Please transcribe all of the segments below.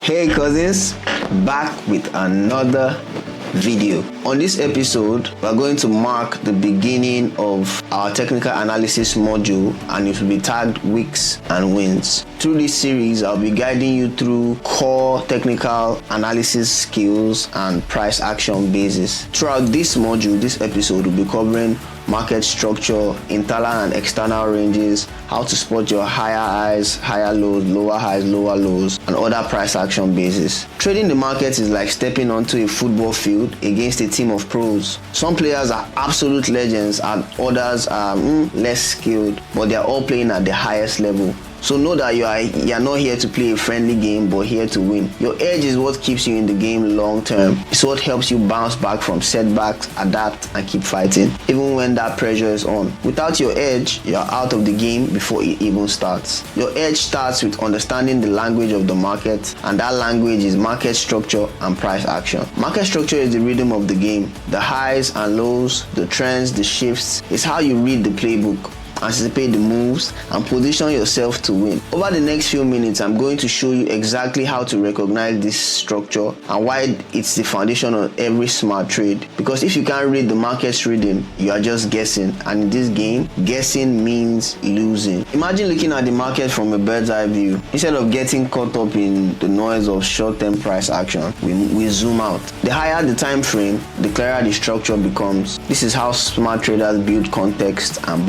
Hey cousins, back with another video. On this episode, we're going to mark the beginning of our technical analysis module, and it will be tagged weeks and wins. Through this series, I'll be guiding you through core technical analysis skills and price action basis. Throughout this module, this episode will be covering market structure, internal and external ranges, how to spot your higher highs, lower lows, and other price action basis. Trading the market is like stepping onto a football field against a team of pros. Some players are absolute legends and others are less skilled, but they are all playing at the highest level. So know that you are not here to play a friendly game, but here to win. Your edge is what keeps you in the game long term. It's what helps you bounce back from setbacks, adapt, and keep fighting, even when that pressure is on. Without your edge, you're out of the game before it even starts. Your edge starts with understanding the language of the market, and that language is market structure and price action. Market structure is the rhythm of the game. The highs and lows, the trends, the shifts. It's how you read the playbook, anticipate the moves, and position yourself to win. Over the next few minutes, I'm going to show you exactly how to recognize this structure and why it's the foundation of every smart trade. Because if you can't read the market's rhythm, you are just guessing, and in this game, guessing means losing. Imagine looking at the market from a bird's eye view. Instead of getting caught up in the noise of short-term price action, we zoom out. The higher the time frame, the clearer the structure becomes. This is how smart traders build context and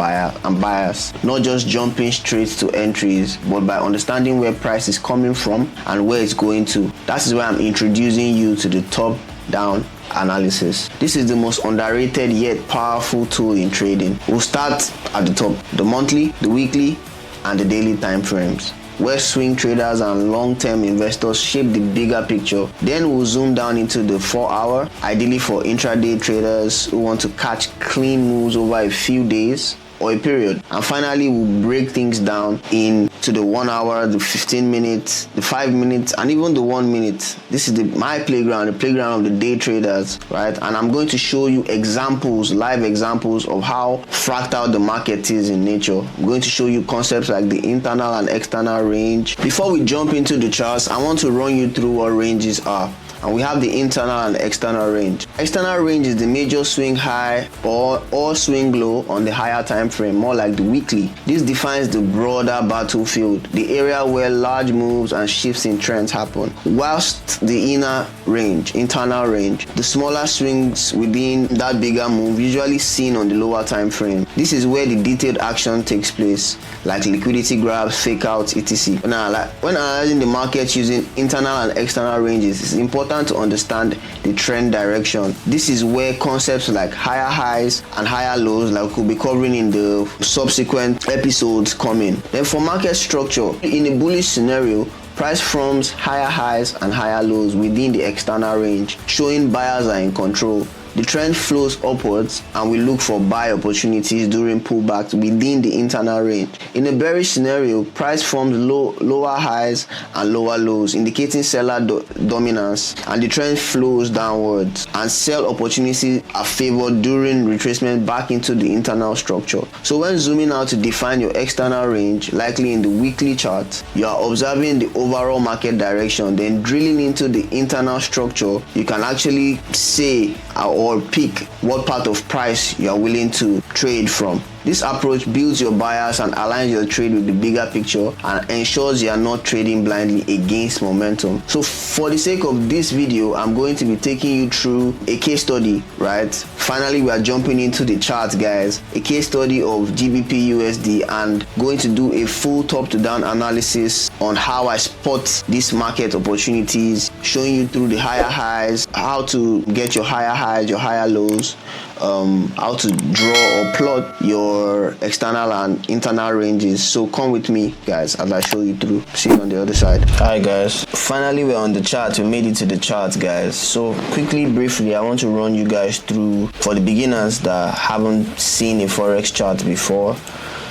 bias, not just jumping straight to entries, but by understanding where price is coming from and where it's going to. That is why I'm introducing you to the top-down analysis. This is the most underrated yet powerful tool in trading. We'll start at the top, the monthly, the weekly, and the daily time frames, where swing traders and long-term investors shape the bigger picture. Then we'll zoom down into the 4-hour, ideally for intraday traders who want to catch clean moves over a few days or a period. And finally, we'll break things down into the 1 hour, the 15 minutes, the 5 minutes, and even the 1 minute. This is my playground, the playground of the day traders, right? And I'm going to show you examples, live examples of how fractal the market is in nature. I'm going to show you concepts like the internal and external range. Before we jump into the charts, I want to run you through what ranges are. And we have the internal and external range. External range is the major swing high or swing low on the higher time frame, more like the weekly. This defines the broader battlefield, the area where large moves and shifts in trends happen. Whilst the internal range, the smaller swings within that bigger move, usually seen on the lower time frame. This is where the detailed action takes place, like liquidity grabs, fake outs, etc. Now, when analyzing the market using internal and external ranges, it's important to understand the trend direction. This is where concepts like higher highs and higher lows, like we'll be covering in the subsequent episodes, come in. Then for market structure, in a bullish scenario, price forms higher highs and higher lows within the external range, showing buyers are in control. The trend flows upwards and we look for buy opportunities during pullbacks within the internal range. In a bearish scenario, price forms lower highs and lower lows, indicating seller dominance, and the trend flows downwards, and sell opportunities are favored during retracement back into the internal structure. So when zooming out to define your external range, likely in the weekly chart, you are observing the overall market direction, then drilling into the internal structure, you can actually say or pick what part of price you are willing to trade from. This approach builds your bias and aligns your trade with the bigger picture and ensures you are not trading blindly against momentum. So for the sake of this video, I'm going to be taking you through a case study, right? Finally, we are jumping into the charts, guys. A case study of GBP USD, and going to do a full top to down analysis on how I spot these market opportunities, showing you through the higher highs, how to get your higher highs, your higher lows, how to draw or plot your external and internal ranges. So come with me, guys, as I show you through. See you on the other side. Hi guys, finally we're on the chart. We made it to the charts, guys. So briefly, I want to run you guys through, for the beginners that haven't seen a forex chart before.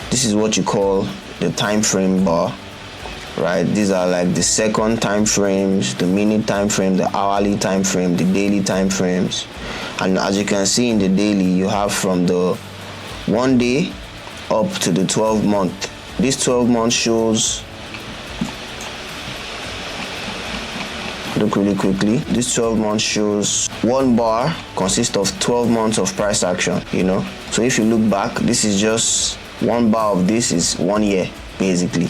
This is what you call the time frame bar, right? These are like the second time frames, the minute time frame, the hourly time frame, the daily time frames. And as you can see in the daily, you have from the 1 day up to the 12 month. This 12 month shows look really quickly. This 12 months shows one bar consists of 12 months of price action, So if you look back, this is just one bar of this is 1 year, basically,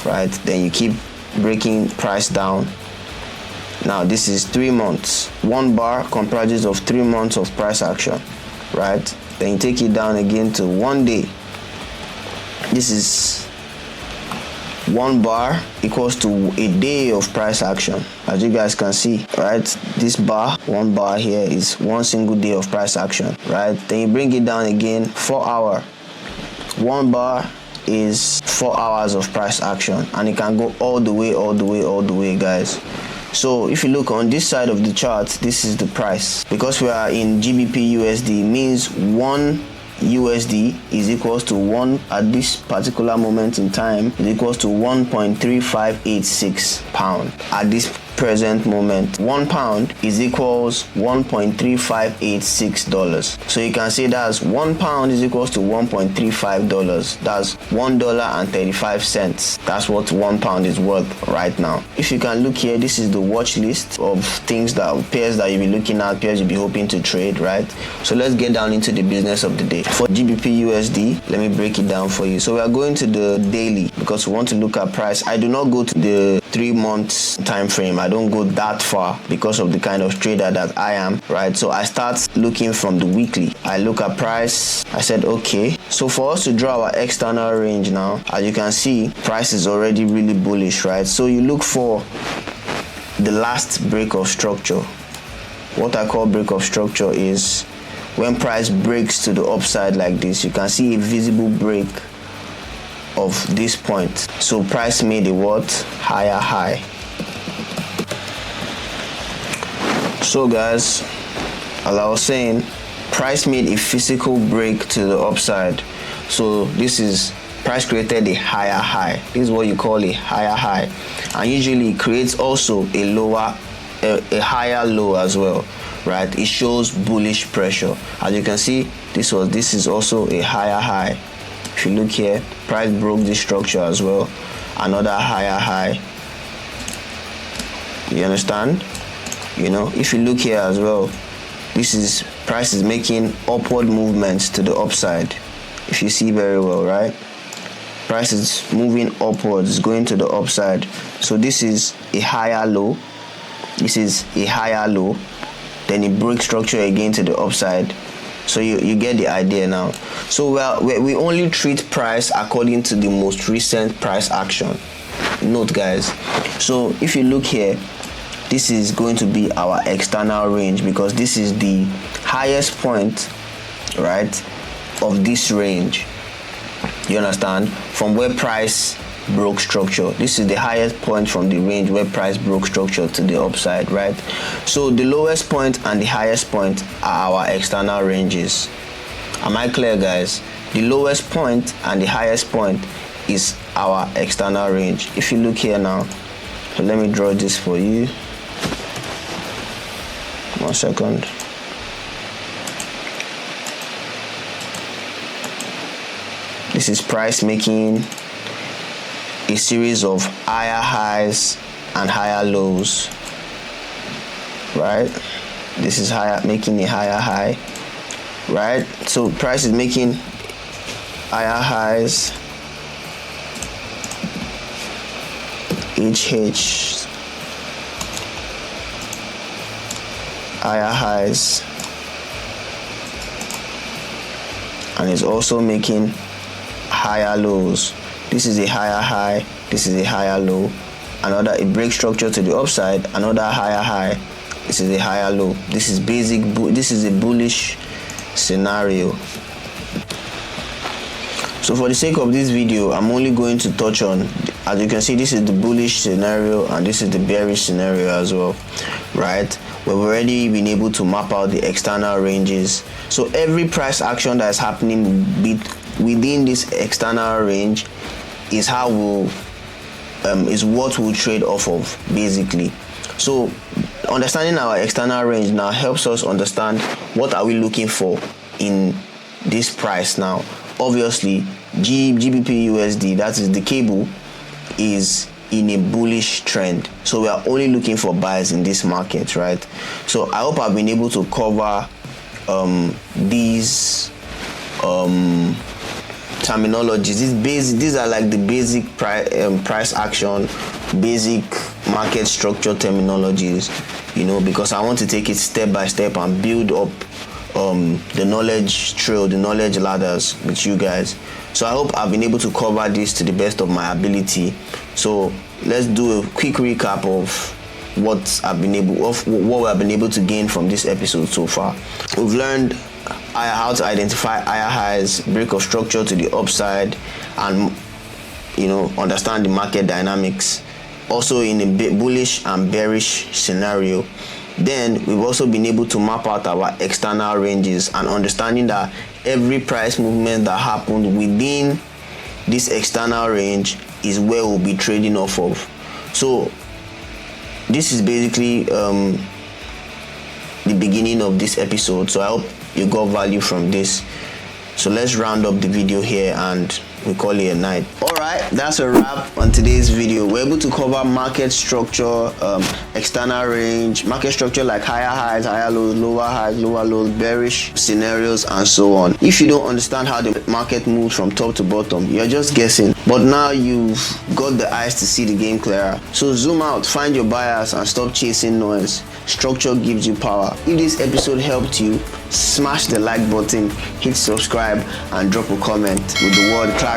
right? Then you keep breaking price down. Now this is 3 months. One bar comprises of 3 months of price action, right? Then you take it down again to 1 day. This is 1 bar equals to a day of price action, as you guys can see, right? This bar, 1 bar here is 1 single day of price action, right? Then you bring it down again, 4 hour. 1 bar is 4 hours of price action, and it can go all the way, guys. So if you look on this side of the chart, this is the price. Because we are in GBP USD, means 1 USD is equals to 1 at this particular moment in time is equals to 1.3586 pound. At this present moment, 1 pound is equals $1.3586. So you can say that's 1 pound is equals to $1.35. That's $1.35. That's what 1 pound is worth right now. If you can look here, this is the watch list of things pairs that you'll be looking at, pairs you'll be hoping to trade, right? So let's get down into the business of the day. For GBP USD, let me break it down for you. So we are going to the daily because we want to look at price. I do not go to the 3 months time frame. I don't go that far because of the kind of trader that I am, right? So I start looking from the weekly. I look at price. I said, okay. So for us to draw our external range now, as you can see, price is already really bullish, right? So you look for the last break of structure. What I call break of structure is when price breaks to the upside like this. You can see a visible break of this point. So price made a what? Higher high. So guys, as I was saying, price made a physical break to the upside. So this is price created a higher high. This is what you call a higher high, and usually it creates also a higher low as well, right? It shows bullish pressure. As you can see, this is also a higher high. If you look here, price broke this structure as well, another higher high. You understand? If you look here as well, price is making upward movements to the upside. If you see very well, right? Price is moving upwards, going to the upside. So this is a higher low. This is a higher low. Then it breaks structure again to the upside. So you get the idea now. So we only treat price according to the most recent price action. Note, guys. So if you look here, this is going to be our external range because this is the highest point, right, of this range. You understand? From where price broke structure. This is the highest point from the range where price broke structure to the upside, right? So the lowest point and the highest point are our external ranges. Am I clear, guys? The lowest point and the highest point is our external range. If you look here now, so let me draw this for you. 1 second. This is price making a series of higher highs and higher lows, right? This is making a higher high, right? So price is making higher highs, HH, higher highs, and it's also making higher lows. This is a higher high, this is a higher low, it breaks structure to the upside, another higher high, this is a higher low. This is this is a bullish scenario. So for the sake of this video, I'm only going to touch on, as you can see, this is the bullish scenario and this is the bearish scenario as well, right? We've already been able to map out the external ranges. So every price action that is happening within this external range is what we'll trade off of, basically. So understanding our external range now helps us understand what are we looking for in this price now. Obviously, GBP USD, that is the cable, is in a bullish trend, so we are only looking for buys in this market, right? So I hope I've been able to cover these terminologies. These are like the basic price action, basic market structure terminologies, because I want to take it step by step and build up the knowledge trail, the knowledge ladders with you guys. So I hope I've been able to cover this to the best of my ability. So let's do a quick recap of what we have been able to gain from this episode so far. We've learned how to identify higher highs, break of structure to the upside, and understand the market dynamics. Also in a bullish and bearish scenario. Then we've also been able to map out our external ranges and understanding that every price movement that happened within this external range is where we'll be trading off of. So this is basically the beginning of this episode. So I hope you got value from this. So let's round up the video here and we call it a night. Alright, that's a wrap on today's video. We're able to cover market structure, external range, market structure like higher highs, higher lows, lower lows, bearish scenarios, and so on. If you don't understand how the market moves from top to bottom, you're just guessing. But now you've got the eyes to see the game clearer. So zoom out, find your buyers, and stop chasing noise. Structure gives you power. If this episode helped you, smash the like button, hit subscribe, and drop a comment with the word clarity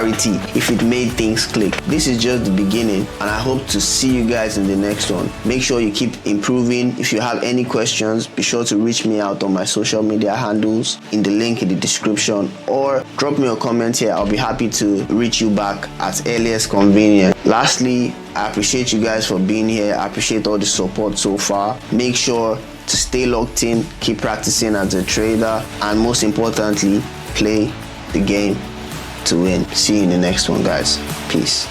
if it made things click. This is just the beginning, and I hope to see you guys in the next one. Make sure you keep improving. If you have any questions, be sure to reach me out on my social media handles in the link in the description, or drop me a comment here. I'll be happy to reach you back at earliest convenience. Lastly, I appreciate you guys for being here. I appreciate all the support so far. Make sure to stay locked in, keep practicing as a trader, and most importantly, play the game to win. See you in the next one, guys. Peace.